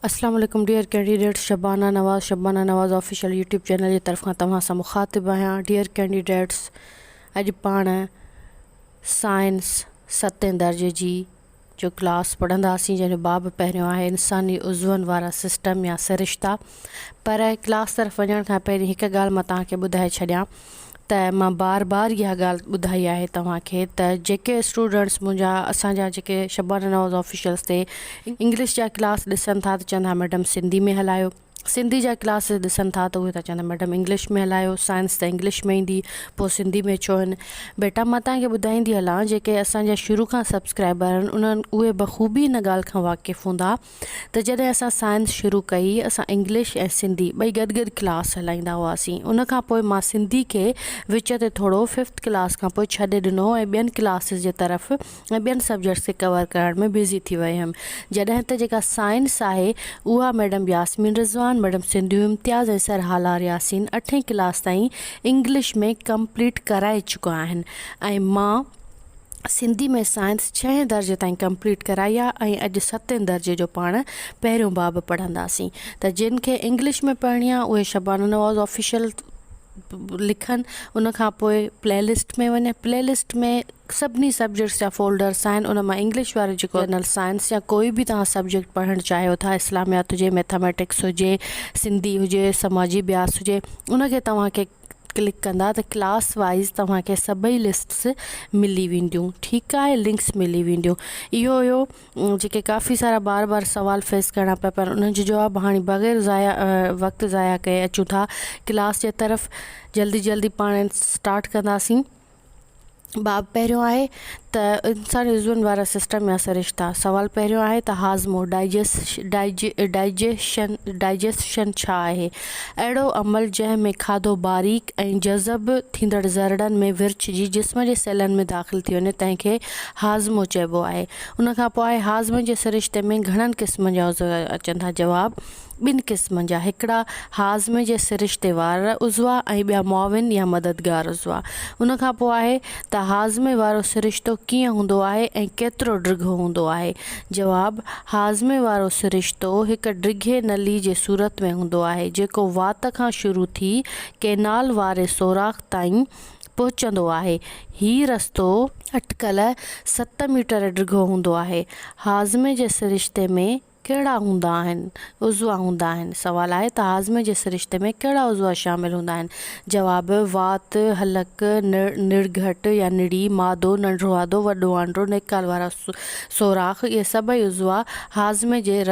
अस्सलाम वालेकुम dear candidate. Shabana नवाज़ official YouTube channel जी तरफ़ तव्हां सां मुखातिब आहियां। डियर कैंडिडेट्स, अॼु पाण साइंस 7 दर्जे जी जो क्लास पढ़ंदासीं, जंहिंजो बाब पहिरियों आहे इंसानी उज़वनि वारा सिस्टम या सिरिश्ता। पर क्लास तरफ़ वञण खां पहिरीं हिकु ॻाल्हि मां तव्हांखे ॿुधाए छॾियां त मां बार बार इहा ॻाल्हि ॿुधाई आहे तव्हांखे त जेके स्टूडेंट्स मुंहिंजा असांजा जेके शबाना नवाज़ ऑफिशियल्स ते इंग्लिश जा क्लास ॾिसनि था त चवंदा मैडम सिंधी में हलायो, सिंधी जा क्लासिस ॾिसनि था त उहे था चवंदा मैडम इंग्लिश में हलायो, साइंस त इंग्लिश में ईंदी, पोइ सिंधी में छो आहिनि। बेटा मां तव्हांखे ॿुधाईंदी हलां, जेके असांजा शुरू खां सब्सक्राइबर आहिनि उन्हनि उहे बख़ूबी इन ॻाल्हि खां वाक़िफ़ु हूंदा त जॾहिं असां साइंस शुरू कई, असां इंग्लिश ऐं सिंधी ॿई गॾु गॾु क्लास हलाईंदा हुआसीं। उन खां पोइ मां सिंधी खे विच ते थोरो 5th क्लास खां पोइ छॾे ॾिनो ऐं ॿियनि क्लासिस जे तरफ़ ऐं ॿियनि सब्जेक्ट्स खे कवर करण में बिज़ी थी वई हुयमि। जॾहिं त जेका साइंस आहे उहा मैडम यास्मीन रिज़वान, मैडम सिंधियूं इम्तियाज़ ऐं सर हालार यासीन 8वीं क्लास ताईं इंग्लिश में कंप्लीट कराए चुका आहिनि ऐं मां सिंधी में साइंस 6 दर्जे ताईं कंप्लीट कराई आहे ऐं अॼु 7 दर्जे जो पाण पहिरियों बाब पढ़ंदासीं। त जिन खे इंग्लिश में पढ़णी आहे उहे शबाना नवाज़ ऑफिशियल लिखनि, उन खां पोइ प्लेलिस्ट में वञे। प्लेलिस्ट में सभिनी सब्जेक्ट्स जा फोल्डर्स आहिनि, उन मां इंग्लिश वारो जेको जनरल साइंस या कोई बि तव्हां सब्जेक्ट पढ़णु चाहियो था, इस्लामियात हुजे, मैथमेटिक्स हुजे, सिंधी हुजे, समाजी अभ्यास हुजे, उनखे तव्हांखे क्लिक कंदा त क्लास वाइज़ तव्हांखे सभई लिस्ट्स मिली वेंदियूं। ठीकु आहे, लिंक्स मिली वेंदियूं। इहो हुयो जेके काफ़ी सारा बार बार सुवाल फेस करणा पिया पर उन्हनि जो जवाबु हाणे बग़ैर वक़्तु ज़ाया कए अचूं था क्लास जे तरफ़। जल्दी पाण स्टार्ट कंदासीं। बाब पहिरियों आहे त इंसानी उज़वनि वारा सिस्टम या सिरिश्ता। सवाल पहिरियों आहे त हाज़मो डाइजेशन छा आहे? अहिड़ो अमल जंहिं में खाधो बारीक ऐं जज़ब थींदड़ ज़रड़नि में विरछिजी जिस्म जे सेलनि में दाख़िल थी वञे, तंहिंखे हाज़मो चइबो आहे। उन खां पोइ आहे हाज़मे जे सिरिश्ते में घणनि क़िस्मनि जा उज़व अचनि था? जवाबु 2 क़िस्मनि जा। हिकिड़ा हाज़मे जे सिरिश्ते वारा उज़वा ऐं ॿिया मुआविन या मददगार उज़वा। उन खां पोइ आहे त हाज़मे वारो सिरिश्तो कीअं हूंदो आहे ऐं केतिरो ड्रिघो हूंदो आहे? जवाबु हाज़मे वारो सिरिश्तो हिकु ड्रिघे नली जे सूरत में हूंदो आहे, जेको वात खां शुरू थी केनाल वारे सोराख़ ताईं पहुचंदो आहे। हीउ रस्तो अटिकल 7 मीटर ड्रिघो हूंदो आहे। हाज़मे जे सिरिश्ते में कहिड़ा हूंदा आहिनि, उज़वा हूंदा आहिनि? सवाल आहे त हाज़मे जे सिरिश्ते में कहिड़ा उज़वा शामिल हूंदा आहिनि? जवाबु वात, हलक, निर्घट या निड़ी, मादो, नंढिड़ो आदो, वॾो आंड्रो, नेकाल वारा सोराख़, इहे सभई उज़वा हाज़मे जे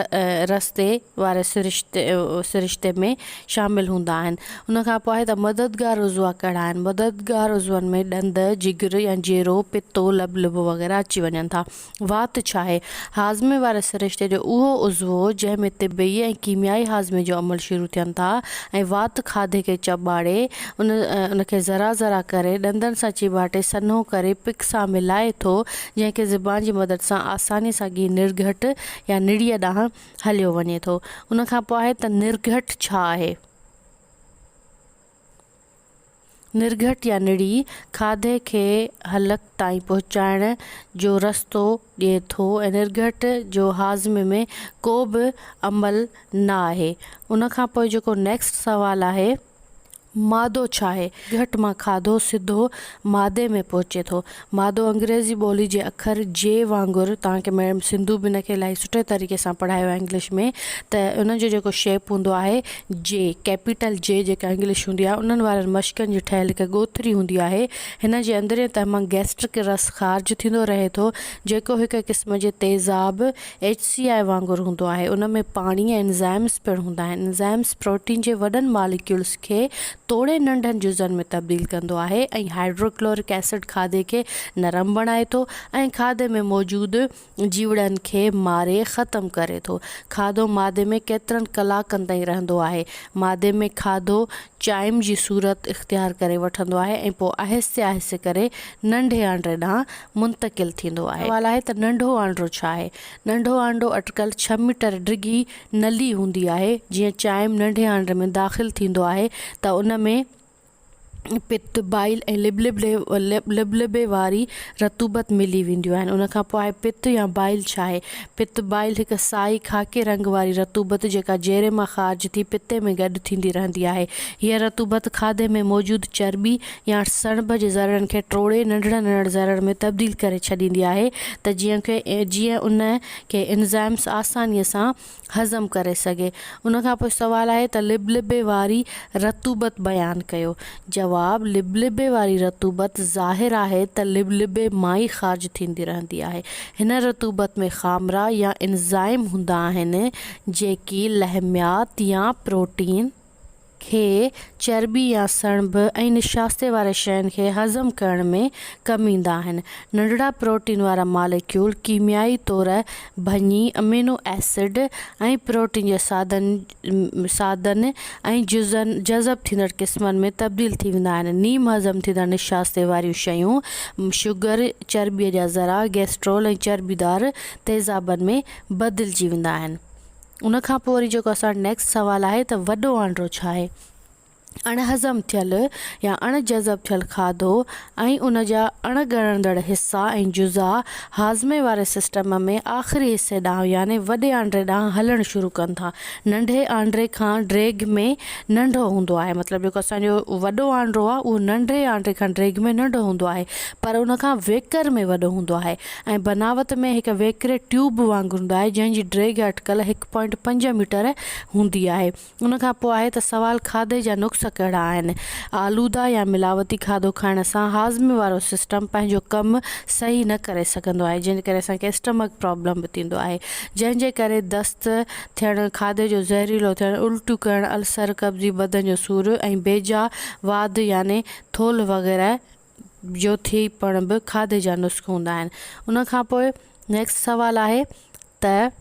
रस्ते वारे सिरिश्ते में शामिल हूंदा आहिनि। उन खां पोइ आहे त मददगार उज़वा कहिड़ा आहिनि? मददगार उज़वनि में ॾंद, जिगर या जेरो, पितो, लबु वग़ैरह अची वञनि था। वात छा आहे? हाज़मे वारे सिरिश्ते जो उहो उज़वो जंहिंमें तिबई ऐं कीमियाई हाज़मे जो अमल शुरू थियनि था ऐं वात खाधे खे चॿाड़े उनखे ज़रा करे ॾंदनि सां चिबाटे सन्हो करे पिक सां मिलाए थो, जंहिंखे ज़बान जी मदद सां आसानी सां घी निर्घट या निड़ीअ ॾांहुं हलियो वञे थो। उन खां पोइ आहे त निर्घट छा आहे? निर्घट या निड़ी खाधे खे हलक ताईं पहुचाइण जो रस्तो ॾिए थो ऐं निर्घट जो हाज़मे में को बि अमल न आहे। उन खां पोइ जेको नेक्स्ट सवाल आहे, मादो छा आहे? घटि मां खाधो सिधो मादे में पहुचे थो। मादो अंग्रेज़ी ॿोली जे अखर जे वांगुरु, तव्हांखे मैडम सिंधू बि हिनखे इलाही सुठे तरीक़े सां पढ़ायो आहे इंग्लिश में, त उनजो जेको शेप हूंदो आहे जे, कैपिटल जे जेका इंग्लिश हूंदी आहे उन्हनि वारनि मशकनि जी ठहियल हिकु ॻोथरी हूंदी आहे। हिन जे अंदरि तमामु गैस्ट्रिक रस ख़ारिज थींदो रहे थो, जेको हिकु क़िस्म जे तेज़ाब HCI वांगुरु हूंदो आहे। उन में पाणी ऐं एंज़ाइम्स पिणु हूंदा आहिनि। एंज़ाइम्स प्रोटीन जे वॾनि मालिक्यूल्स खे तोड़े नंढनि जुज़नि में तब्दील कंदो आहे ऐं हाइड्रोक्लोरिक एसिड खाधे खे नरम बणाए थो ऐं खाधे में मौजूदु जीवड़नि खे मारे ख़तमु करे थो। खाधो मादे में केतिरनि कलाकनि ताईं रहंदो आहे? मादे में खाधो चाइम जी सूरत इख़्तियार करे वठंदो आहे ऐं पोइ आहिस्ते करे नंढे आंड्रे ॾांहुं मुंतक़िल थींदो आहे। सवाल आहे त नंढो आंड्रो छा आहे? नंढो आंड्रो अटिकल 6 मीटर ड्रिघी नली हूंदी आहे। जीअं चाइम नंढे आंड्रे में दाख़िल थींदो आहे त उन में पित्त बाइल ऐं लिबलिबे वारी रतूबत मिली वेंदियूं आहिनि। उन खां पोइ आहे पित्त या बाइल छा आहे। पित्त बाइल हिकु साई खाके रंग वारी रतूबत जेका जहिड़े मां ख़ारिज थी पिते में गॾु थींदी रहंदी आहे। हीअ रतूबत खाधे में मौजूदु चर्बी या सणभ जे ज़रनि खे टोड़े नंढड़ा नंढड़ा ज़रनि में तब्दील करे छॾींदी आहे त जीअं उन खे एंज़ाइम्स आसानीअ सां हज़म करे सघे। उन खां पोइ सुवालु आहे त लिबलिबे वारी रतूबत बयानु कयो। जवाब लिबलिबे वारी रतूबत ज़ाहिर आहे त लिबलिबे मां ई ख़ारिज थींदी रहंदी आहे। हिन रतूबत में ख़ामरा या एंज़ाइम हूंदा आहिनि जेकी लहमियात या प्रोटीन खे चर्बी या सणभ ऐं निशास्ते वारे शयुनि खे हज़म करण में कमु ईंदा आहिनि। नंढड़ा प्रोटीन वारा मालिक्यूल कीमियाई तौर भञी अमीनो एसिड ऐं प्रोटीन जे साधन ऐं जज़ब थींदड़ क़िस्मनि में तब्दील थी वेंदा आहिनि। नीम हज़म थींदड़ निशास्ते वारियूं शयूं शुगर, चर्बीअ जा ज़रा, गैस्ट्रोल ऐं चर्बीदार तेज़ाबनि में बदिलजी वेंदा आहिनि। उन खां पोइ वरी जेको असां नेक्स्ट सुवालु आहे त वॾो आंड्रो छा आहे। अणहज़म थियल या अणजज़ब थियल खाधो ऐं उन जा अणॻणंदड़ हिसा ऐं जुज़ा हाज़मे वारे सिस्टम में आख़िरी हिसे ॾांहुं याने वॾे आंड्रे ॾांहुं हलणु शुरू कनि था। नंढे आंड्रे खां ड्रेग में नंढो हूंदो आहे, मतिलबु जेको असांजो वॾो आंड्रो आहे उहो नंढे आंड्रे खां ड्रेग में नंढो हूंदो आहे, पर उन खां वेकर में वॾो हूंदो आहे ऐं बनावट में हिकु वेकरे ट्यूब वांगुरु हूंदो आहे जंहिंजी ड्रेग अटकल 1.5 मीटर हूंदी आहे। उन खां पोइ आहे त सुवालु खाधे जा नुस्ख़ा कहिड़ा आहिनि। आलूदा या मिलावटी खाधो खाइण सां हाज़मे वारो सिस्टम पंहिंजो कमु सही न करे सघंदो आहे, जंहिंजे करे असांखे स्टमक प्रॉब्लम बि थींदो आहे, जंहिंजे करे दस्त थियणु, खाधे जो ज़हरीलो थियणु, उल्टियूं करणु, अल्सर, कब्ज़ी, बदन जो सूरु ऐं बेजा वाद याने थोल वग़ैरह जो थी पण बि खाधे जा नुस्ख़ा हूंदा आहिनि। उन खां पोइ नेक्स्ट सुवालु आहे त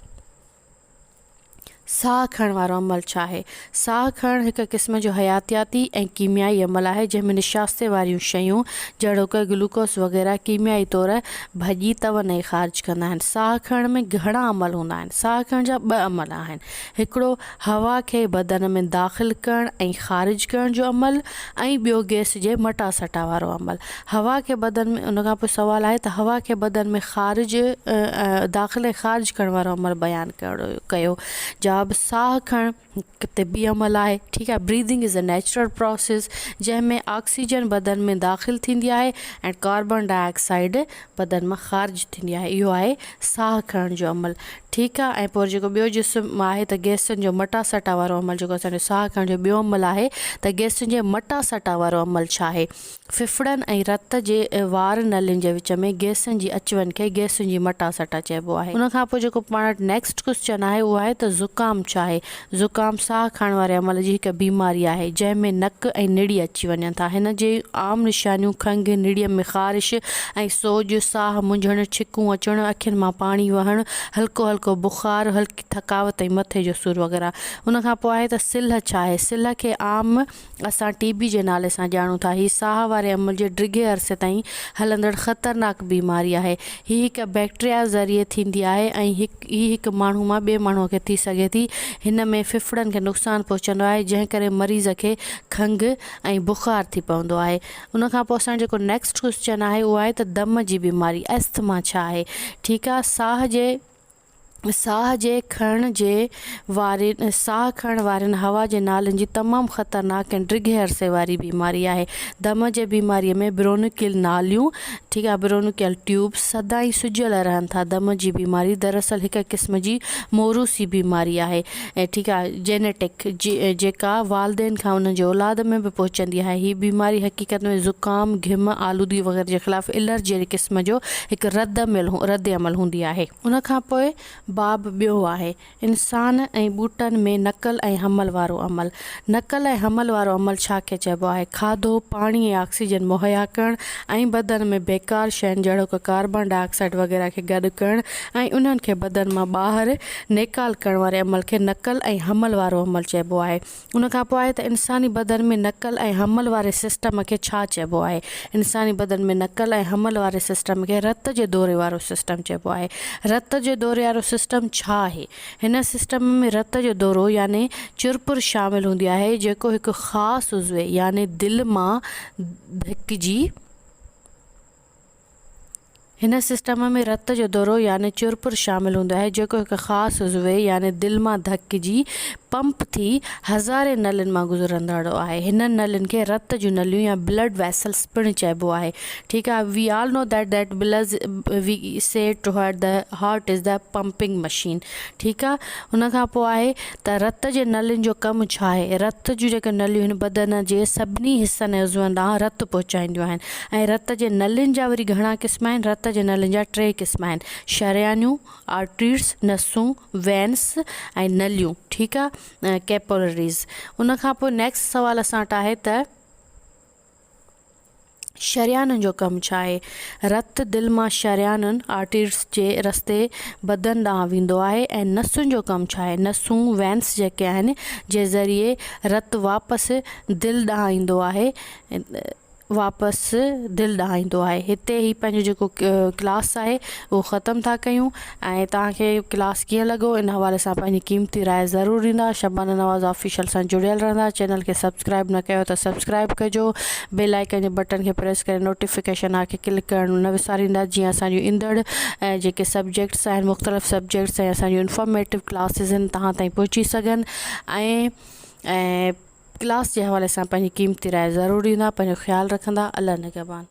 साह खणण वारो अमल छा आहे। साह खणणु हिकु क़िस्म जो हयातियाती ऐं कीमियाई अमल आहे जंहिंमें निशास्ते वारियूं शयूं जहिड़ो कि ग्लूकोस वग़ैरह कीमियाई तौर भॼी तवनि ऐं ख़ारिज कंदा आहिनि। साह खणण में घणा अमल हूंदा आहिनि। साह खणण जा 2 अमल आहिनि। हिकिड़ो हवा खे बदन में दाख़िल करणु ऐं ख़ारिज करण जो अमल ऐं ॿियो गैस जे मटा सटा वारो अमल। हवा खे बदन में, उन खां पोइ सुवालु आहे त हवा खे बदन में दाख़िल ऐं ख़ारिज करण वारो अमल बयानु कयो। जवाब साह खणणु हिकु तिबी अमल आहे। ठीकु आहे। Breathing is a natural process जंहिंमें ऑक्सीजन बदन में दाख़िल थींदी आहे ऐं कार्बन डाइऑक्साइड बदन मां ख़ारिज थींदी आहे। इहो आहे साह खणण जो अमल। ठीकु आहे। ऐं पोइ जेको ॿियो जिस्म आहे त गैसनि जो मटा सटा वारो अमल, जेको असांजो साह खणण जो ॿियो अमल आहे त गैसनि जे मटा सटा वारो अमल छा आहे। फिफड़नि ऐं रत जे वार नलियुनि जे विच में गैसनि जी अचवञ खे गैसनि जी मटा सटा चइबो आहे। उन खां पोइ जेको पाण वटि नेक्स्ट क्वेश्चन आहे उहो आहे त ज़ुकाम छा आहे। ज़ुकाम साह खणण वारे अमल जी हिकु बीमारी आहे जंहिंमें नक ऐं निड़ी अची वञनि था। हिन जे आम निशानियूं खंघि, निड़ीअ में ख़ारिश ऐं सोज, साह मुंझणु, छिकूं अचणु, अखियुनि मां पाणी वहणु, हल्को हल्को बुख़ार, हल्की थकावट ऐं मथे जो सूरु वग़ैरह। उन खां पोइ आहे त सिल्ह छा आहे। सिल्ह खे आम असां TB जे नाले सां ॼाणूं था। हीअ साह वारे अमल जे डिघे अरसे ताईं हलंदड़ ख़तरनाक बीमारी आहे। हीअ हिकु बैक्टीरिया ज़रिए थींदी आहे ऐं हीअ हिकु माण्हू मां ॿिए माण्हूअ खे थी सघे थी। हिन में फिफड़नि खे नुक़सानु पहुचंदो आहे जंहिं करे मरीज़ खे खंघि ऐं बुख़ार थी पवंदो आहे। उन खां पोइ असांजो जेको नेक्स्ट क्वेश्चन आहे उहो आहे त दम जी बीमारी अस्थमा छा आहे। ठीकु आहे। साह खणण वारनि हवा जे नालनि जी तमामु ख़तरनाक ऐं डिघे अरसे वारी बीमारी आहे। दम जे बीमारीअ में ब्रोनिकियल नालियूं, ठीकु आहे, ब्रोनिकियल ट्यूब्स सदाईं सुजियल रहनि था। दम जी बीमारी दरअसल हिकु क़िस्म जी मोरूसी बीमारी आहे ऐं ठीकु आहे, जेनेटिक जेका वालदेन खां उन्हनि जे औलाद में बि पहुचंदी आहे। हीअ बीमारी हक़ीक़त में ज़ुकाम, घिम, आलूदी वग़ैरह जे ख़िलाफ़ु एलर्जी जहिड़े क़िस्म जो हिकु रद्द अमल हूंदी आहे। उन खां पोइ बाब ॿियो आहे इंसान ऐं ॿूटनि में नक़ल ऐं हमल वारो अमल। नक़ल ऐं हमल वारो अमल छा खे चइबो आहे। खाधो, पाणी ऐं ऑक्सीजन मुहैया करणु ऐं बदन में बेकार शयुनि जहिड़ो कि कार्बन डाइऑक्साइड वग़ैरह खे गॾु करणु ऐं उन्हनि खे बदन मां ॿाहिरि नेकाल करण वारे अमल खे नक़ल ऐं हमल वारो अमल चइबो आहे। उन खां पोइ आहे त इंसानी बदन में नक़ल ऐं हमल वारे सिस्टम खे छा चइबो आहे। इंसानी बदन में नक़ल ऐं हमल वारे सिस्टम खे रत जे दौरे वारो सिस्टम चइबो आहे। रत जे दौरे वारो सिस्टम छा आहे? हिन सिस्टम में रत जो दौरो यानी चुरपुर शामिल हूंदी आहे जेको हिकु ख़ासि उज़वे यानी दिलि मां धिकिजी हिन सिस्टम में रत जो दौरो यानी चुरपुर शामिल हूंदो आहे जेको हिकु ख़ासि उज़वे यानी दिलि मां धकिजी पंप थी हज़ारे नलियुनि मां गुज़रंदड़ आहे। हिन नलियुनि खे रत जूं नलियूं या ब्लड वेसल्स पिणु चइबो आहे। ठीकु आहे। We all know that blood we say to heart is the pumping machine. ठीकु आहे। हुन खां पोइ आहे त रत जे नलियुनि जो कमु छा आहे? रत जूं जेके नलियूं आहिनि बदन जे सभिनी हिसनि ऐं उज़वनि ॾांहुं रत पहुचाईंदियूं आहिनि ऐं रत जे नलियुनि जा वरी घणा क़िस्म आहिनि? रत जे नलियुनि जा 3 क़िस्म आहिनि, शरियानियूं, आर्टरीज़ नसूं, वेन्स ऐं नलियूं। ठीकु आहे, कैपिलरीज़। उन खां पोइ नेक्स्ट सवाल असां वटि आहे त शरियाननि जो कमु छा आहे? रत दिलि मां शरियाननि आर्टरीज़ जे रस्ते बदन ॾांहुं वेंदो आहे ऐं नसुनि जो कमु छा आहे? नसूं वेन्स जेके आहिनि जे ज़रिए रत वापसि दिलि ॾांहुं ईंदो आहे, वापसि दिलि ॾांहुं ईंदो आहे। हिते ई पंहिंजो जेको क्लास आहे उहो ख़तमु था कयूं ऐं तव्हांखे क्लास कीअं लॻो इन हवाले सां पंहिंजी क़ीमती राय ज़रूरु ॾींदा। शबाना नवाज़ ऑफिशियल सां जुड़ियल रहंदा। चैनल खे सब्सक्राइब न कयो त सब्सक्राइब कजो। बेल आइकन जे बटन खे प्रेस करे नोटिफिकेशन आहे क्लिक करणु न विसारींदा जीअं असांजूं ईंदड़ जेके सब्जेक्ट्स आहिनि मुख़्तलिफ़ सब्जेक्ट्स ऐं असांजूं इंफॉर्मेटिव क्लासिस आहिनि तव्हां ताईं पहुची सघनि ऐं क्लास जे हवाले सां पंहिंजी क़ीमती राय ज़रूरु ॾींदा। पंहिंजो ख़्यालु रखंदा। अल्लाह निगहबान।